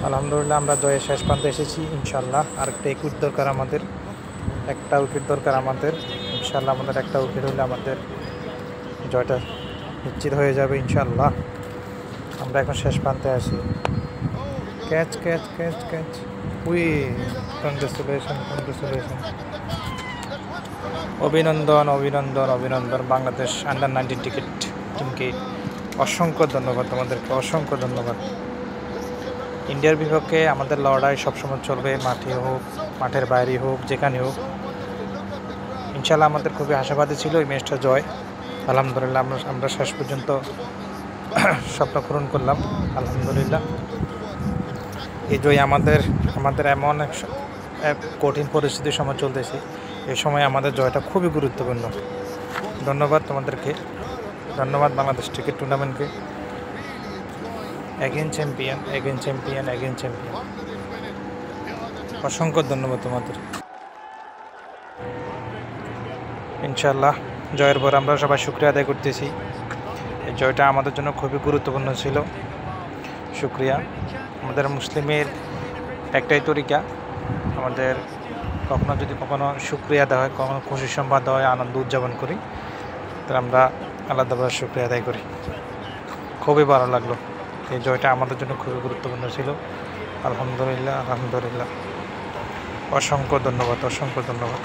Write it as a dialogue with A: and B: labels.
A: আলহামদুলিল্লাহ আমরা জয়ের শেষ প্রান্তে এসেছি ইনশাল্লাহ। আরেকটা উইকেট দরকার আমাদের, একটা উইকেট দরকার আমাদের। ইনশাল্লাহ আমাদের একটা উইকেট হলে আমাদের জয়টা নিশ্চিত হয়ে যাবে ইনশাল্লাহ। আমরা এখন শেষ প্রান্তে আছি। Catch catch catch catch we congratulation congratulation, অভিনন্দন অভিনন্দন অভিনন্দন বাংলাদেশ আন্ডার-19 টিমকে অসংখ্য ধন্যবাদ, তোমাদেরকে অসংখ্য ধন্যবাদ। ইন্ডিয়ার বিপক্ষে আমাদের লড়াই সবসময় চলবে, মাঠে হোক মাঠের বাইরে হোক যেখানে হোক। ইনশাল্লাহ আমাদের খুবই আশাবাদী ছিল এই ম্যাচটা জয়। আলহামদুলিল্লাহ আমরা শেষ পর্যন্ত স্বপ্ন পূরণ করলাম আলহামদুলিল্লাহ। এই জয় আমাদের এমন এক কঠিন পরিস্থিতির সময় চলতেছে, এই সময় আমাদের জয়টা খুবই গুরুত্বপূর্ণ। ধন্যবাদ তোমাদেরকে, ধন্যবাদ বাংলাদেশ ক্রিকেট টুর্নামেন্টকে। Again champion again champion again champion, অসংখ্য ধন্যবাদ তোমাদের। ইনশাল্লাহ জয়ের পর আমরা সবাই শুকরিয়া আদায় করতেছি। এই জয়টা আমাদের জন্য খুবই গুরুত্বপূর্ণ ছিল। শুকরিয়া। আমাদের মুসলিমের একটাই তরিকা, আমাদের কখনো শুকরিয়া দেওয়া হয়, কখনো খুশি সংবাদ দেওয়া হয়, আনন্দ উদযাপন করি, তো আমরা আলাদাভাবে শুকরিয়া আদায় করি। খুবই ভালো লাগলো, এই জয়টা আমাদের জন্য খুবই গুরুত্বপূর্ণ ছিল। আলহামদুলিল্লাহ আলহামদুলিল্লাহ, অসংখ্য ধন্যবাদ অসংখ্য ধন্যবাদ।